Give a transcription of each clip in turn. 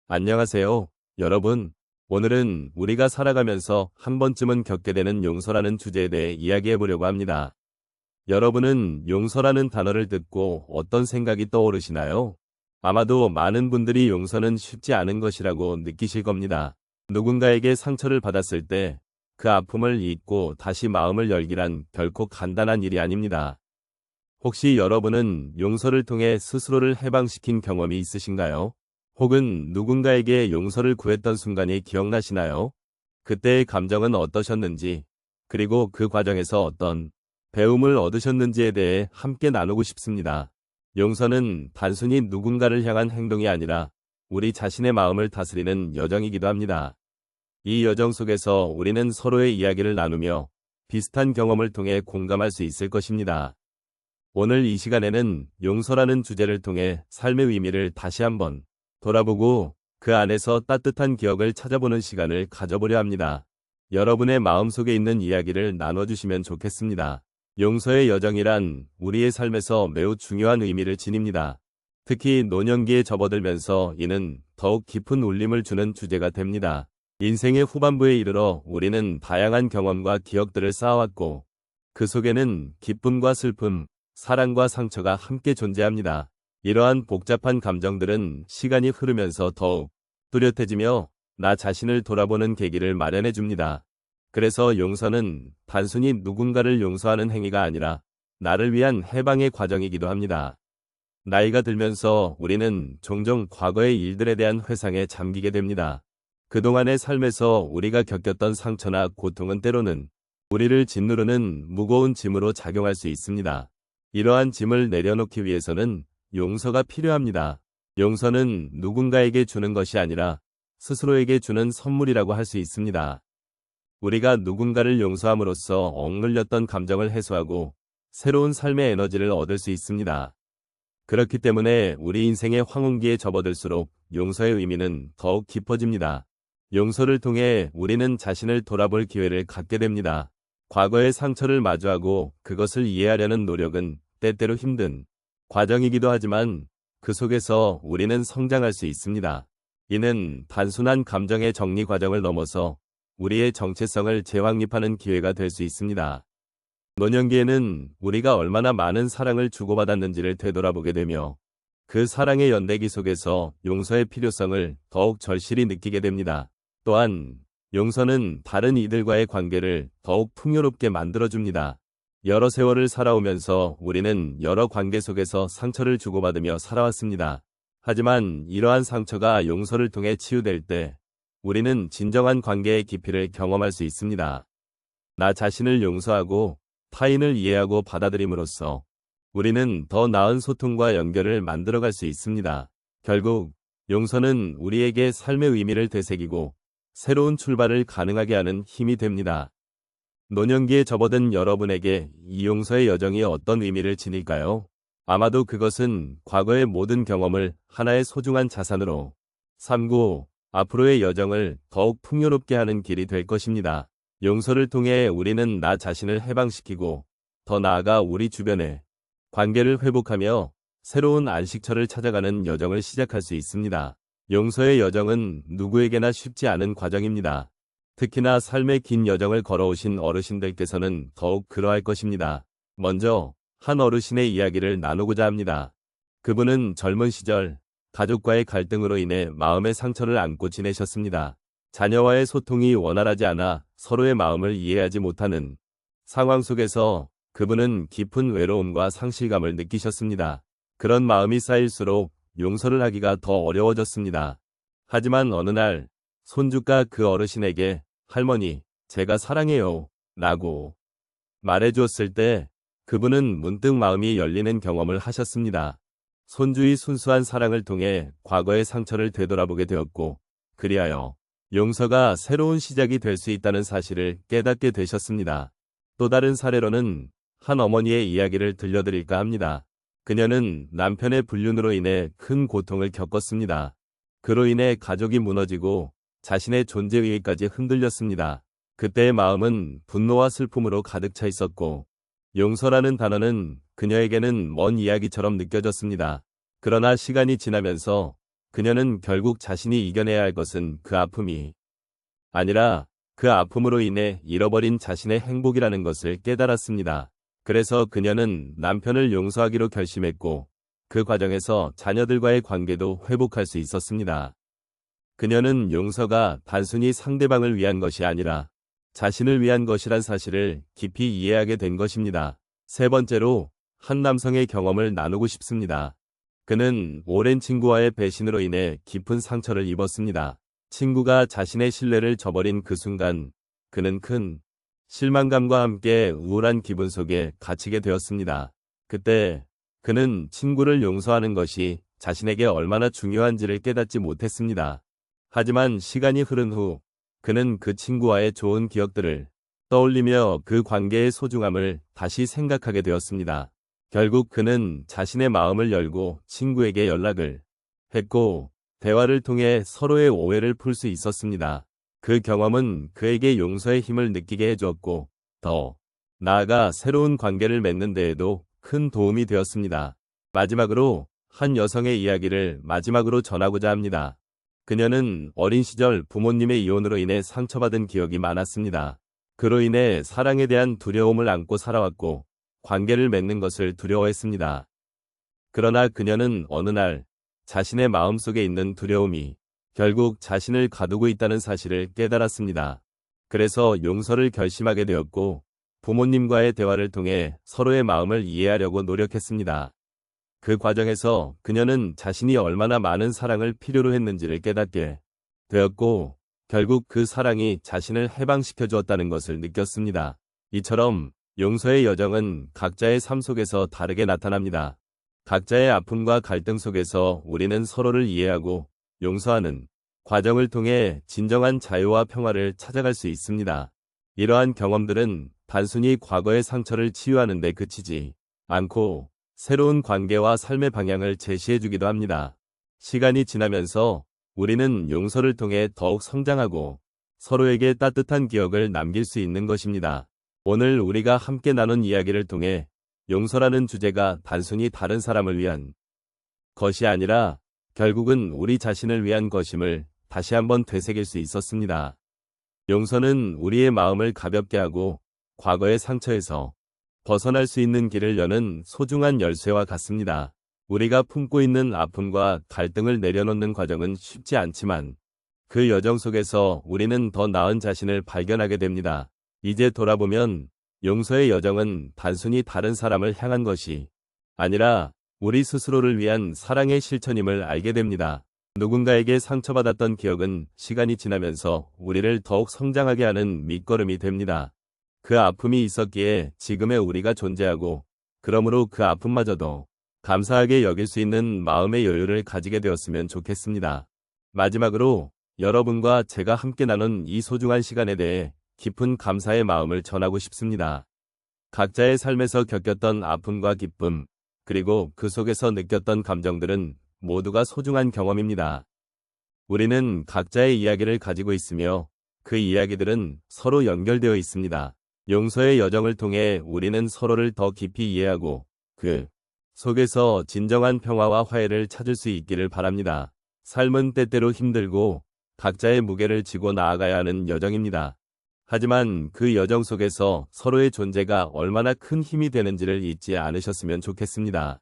안녕하세요, 여러분. 오늘은 우리가 살아가면서 한 번쯤은 겪게 되는 용서라는 주제에 대해 이야기해 보려고 합니다. 여러분은 용서라는 단어를 듣고 어떤 생각이 떠오르시나요? 아마도 많은 분들이 용서는 쉽지 않은 것이라고 느끼실 겁니다. 누군가에게 상처를 받았을 때 그 아픔을 잊고 다시 마음을 열기란 결코 간단한 일이 아닙니다. 혹시 여러분은 용서를 통해 스스로를 해방시킨 경험이 있으신가요? 혹은 누군가에게 용서를 구했던 순간이 기억나시나요? 그때의 감정은 어떠셨는지, 그리고 그 과정에서 어떤 배움을 얻으셨는지에 대해 함께 나누고 싶습니다. 용서는 단순히 누군가를 향한 행동이 아니라 우리 자신의 마음을 다스리는 여정이기도 합니다. 이 여정 속에서 우리는 서로의 이야기를 나누며 비슷한 경험을 통해 공감할 수 있을 것입니다. 오늘 이 시간에는 용서라는 주제를 통해 삶의 의미를 다시 한번 돌아보고 그 안에서 따뜻한 기억을 찾아보는 시간을 가져보려 합니다. 여러분의 마음속에 있는 이야기를 나눠주시면 좋겠습니다. 용서의 여정이란 우리의 삶에서 매우 중요한 의미를 지닙니다. 특히 노년기에 접어들면서 이는 더욱 깊은 울림을 주는 주제가 됩니다. 인생의 후반부에 이르러 우리는 다양한 경험과 기억들을 쌓아왔고 그 속에는 기쁨과 슬픔, 사랑과 상처가 함께 존재합니다. 이러한 복잡한 감정들은 시간이 흐르면서 더욱 뚜렷해지며 나 자신을 돌아보는 계기를 마련해 줍니다. 그래서 용서는 단순히 누군가를 용서하는 행위가 아니라 나를 위한 해방의 과정이기도 합니다. 나이가 들면서 우리는 종종 과거의 일들에 대한 회상에 잠기게 됩니다. 그동안의 삶에서 우리가 겪었던 상처나 고통은 때로는 우리를 짓누르는 무거운 짐으로 작용할 수 있습니다. 이러한 짐을 내려놓기 위해서는 용서가 필요합니다. 용서는 누군가에게 주는 것이 아니라 스스로에게 주는 선물이라고 할 수 있습니다. 우리가 누군가를 용서함으로써 억눌렸던 감정을 해소하고 새로운 삶의 에너지를 얻을 수 있습니다. 그렇기 때문에 우리 인생의 황혼기에 접어들수록 용서의 의미는 더욱 깊어집니다. 용서를 통해 우리는 자신을 돌아볼 기회를 갖게 됩니다. 과거의 상처를 마주하고 그것을 이해하려는 노력은 때때로 힘든 과정이기도 하지만 그 속에서 우리는 성장할 수 있습니다. 이는 단순한 감정의 정리 과정을 넘어서 우리의 정체성을 재확립하는 기회가 될 수 있습니다. 노년기에는 우리가 얼마나 많은 사랑을 주고받았는지를 되돌아보게 되며 그 사랑의 연대기 속에서 용서의 필요성을 더욱 절실히 느끼게 됩니다. 또한 용서는 다른 이들과의 관계를 더욱 풍요롭게 만들어줍니다. 여러 세월을 살아오면서 우리는 여러 관계 속에서 상처를 주고받으며 살아왔습니다. 하지만 이러한 상처가 용서를 통해 치유될 때 우리는 진정한 관계의 깊이를 경험할 수 있습니다. 나 자신을 용서하고 타인을 이해하고 받아들임으로써 우리는 더 나은 소통과 연결을 만들어갈 수 있습니다. 결국 용서는 우리에게 삶의 의미를 되새기고 새로운 출발을 가능하게 하는 힘이 됩니다. 노년기에 접어든 여러분에게 이 용서의 여정이 어떤 의미를 지닐까요? 아마도 그것은 과거의 모든 경험을 하나의 소중한 자산으로 삼고 앞으로의 여정을 더욱 풍요롭게 하는 길이 될 것입니다. 용서를 통해 우리는 나 자신을 해방시키고 더 나아가 우리 주변의 관계를 회복하며 새로운 안식처를 찾아가는 여정을 시작할 수 있습니다. 용서의 여정은 누구에게나 쉽지 않은 과정입니다. 특히나 삶의 긴 여정을 걸어오신 어르신들께서는 더욱 그러할 것입니다. 먼저 한 어르신의 이야기를 나누고자 합니다. 그분은 젊은 시절 가족과의 갈등으로 인해 마음의 상처를 안고 지내셨습니다. 자녀와의 소통이 원활하지 않아 서로의 마음을 이해하지 못하는 상황 속에서 그분은 깊은 외로움과 상실감을 느끼셨습니다. 그런 마음이 쌓일수록 용서를 하기가 더 어려워졌습니다. 하지만 어느 날 손주가 그 어르신에게 할머니, 제가 사랑해요 라고 말해주었을 때 그분은 문득 마음이 열리는 경험을 하셨습니다. 손주의 순수한 사랑을 통해 과거의 상처를 되돌아보게 되었고 그리하여 용서가 새로운 시작이 될 수 있다는 사실을 깨닫게 되셨습니다. 또 다른 사례로는 한 어머니의 이야기를 들려드릴까 합니다. 그녀는 남편의 불륜으로 인해 큰 고통을 겪었습니다. 그로 인해 가족이 무너지고 자신의 존재의식까지 흔들렸습니다. 그때의 마음은 분노와 슬픔으로 가득 차 있었고 용서라는 단어는 그녀에게는 먼 이야기처럼 느껴졌습니다. 그러나 시간이 지나면서 그녀는 결국 자신이 이겨내야 할 것은 그 아픔이 아니라 그 아픔으로 인해 잃어버린 자신의 행복이라는 것을 깨달았습니다. 그래서 그녀는 남편을 용서하기로 결심했고 그 과정에서 자녀들과의 관계도 회복할 수 있었습니다. 그녀는 용서가 단순히 상대방을 위한 것이 아니라 자신을 위한 것이란 사실을 깊이 이해하게 된 것입니다. 세 번째로, 한 남성의 경험을 나누고 싶습니다. 그는 오랜 친구와의 배신으로 인해 깊은 상처를 입었습니다. 친구가 자신의 신뢰를 저버린 그 순간, 그는 큰 실망감과 함께 우울한 기분 속에 갇히게 되었습니다. 그때 그는 친구를 용서하는 것이 자신에게 얼마나 중요한지를 깨닫지 못했습니다. 하지만 시간이 흐른 후 그는 그 친구와의 좋은 기억들을 떠올리며 그 관계의 소중함을 다시 생각하게 되었습니다. 결국 그는 자신의 마음을 열고 친구에게 연락을 했고 대화를 통해 서로의 오해를 풀 수 있었습니다. 그 경험은 그에게 용서의 힘을 느끼게 해주었고 더 나아가 새로운 관계를 맺는 데에도 큰 도움이 되었습니다. 마지막으로 한 여성의 이야기를 마지막으로 전하고자 합니다. 그녀는 어린 시절 부모님의 이혼으로 인해 상처받은 기억이 많았습니다. 그로 인해 사랑에 대한 두려움을 안고 살아왔고 관계를 맺는 것을 두려워했습니다. 그러나 그녀는 어느 날 자신의 마음속에 있는 두려움이 결국 자신을 가두고 있다는 사실을 깨달았습니다. 그래서 용서를 결심하게 되었고 부모님과의 대화를 통해 서로의 마음을 이해하려고 노력했습니다. 그 과정에서 그녀는 자신이 얼마나 많은 사랑을 필요로 했는지를 깨닫게 되었고 결국 그 사랑이 자신을 해방시켜 주었다는 것을 느꼈습니다. 이처럼 용서의 여정은 각자의 삶 속에서 다르게 나타납니다. 각자의 아픔과 갈등 속에서 우리는 서로를 이해하고 용서하는 과정을 통해 진정한 자유와 평화를 찾아갈 수 있습니다. 이러한 경험들은 단순히 과거의 상처를 치유하는 데 그치지 않고 새로운 관계와 삶의 방향을 제시해주기도 합니다. 시간이 지나면서 우리는 용서를 통해 더욱 성장하고 서로에게 따뜻한 기억을 남길 수 있는 것입니다. 오늘 우리가 함께 나눈 이야기를 통해 용서라는 주제가 단순히 다른 사람을 위한 것이 아니라 결국은 우리 자신을 위한 것임을 다시 한번 되새길 수 있었습니다. 용서는 우리의 마음을 가볍게 하고 과거의 상처에서 벗어날 수 있는 길을 여는 소중한 열쇠와 같습니다. 우리가 품고 있는 아픔과 갈등을 내려놓는 과정은 쉽지 않지만 그 여정 속에서 우리는 더 나은 자신을 발견하게 됩니다. 이제 돌아보면 용서의 여정은 단순히 다른 사람을 향한 것이 아니라 우리 스스로를 위한 사랑의 실천임을 알게 됩니다. 누군가에게 상처받았던 기억은 시간이 지나면서 우리를 더욱 성장하게 하는 밑거름이 됩니다. 그 아픔이 있었기에 지금의 우리가 존재하고 그러므로 그 아픔마저도 감사하게 여길 수 있는 마음의 여유를 가지게 되었으면 좋겠습니다. 마지막으로 여러분과 제가 함께 나눈 이 소중한 시간에 대해 깊은 감사의 마음을 전하고 싶습니다. 각자의 삶에서 겪었던 아픔과 기쁨, 그리고 그 속에서 느꼈던 감정들은 모두가 소중한 경험입니다. 우리는 각자의 이야기를 가지고 있으며 그 이야기들은 서로 연결되어 있습니다. 용서의 여정을 통해 우리는 서로를 더 깊이 이해하고 그 속에서 진정한 평화와 화해를 찾을 수 있기를 바랍니다. 삶은 때때로 힘들고 각자의 무게를 지고 나아가야 하는 여정입니다. 하지만 그 여정 속에서 서로의 존재가 얼마나 큰 힘이 되는지를 잊지 않으셨으면 좋겠습니다.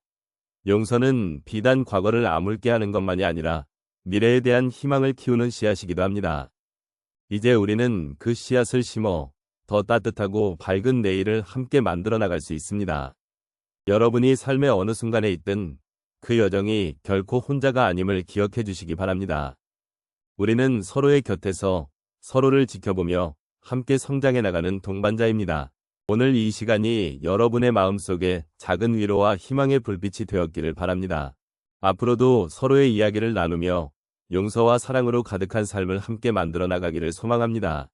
용서는 비단 과거를 아물게 하는 것만이 아니라 미래에 대한 희망을 키우는 씨앗이기도 합니다. 이제 우리는 그 씨앗을 심어 더 따뜻하고 밝은 내일을 함께 만들어 나갈 수 있습니다. 여러분이 삶의 어느 순간에 있든 그 여정이 결코 혼자가 아님을 기억해 주시기 바랍니다. 우리는 서로의 곁에서 서로를 지켜보며 함께 성장해 나가는 동반자입니다. 오늘 이 시간이 여러분의 마음속에 작은 위로와 희망의 불빛이 되었기를 바랍니다. 앞으로도 서로의 이야기를 나누며 용서와 사랑으로 가득한 삶을 함께 만들어 나가기를 소망합니다.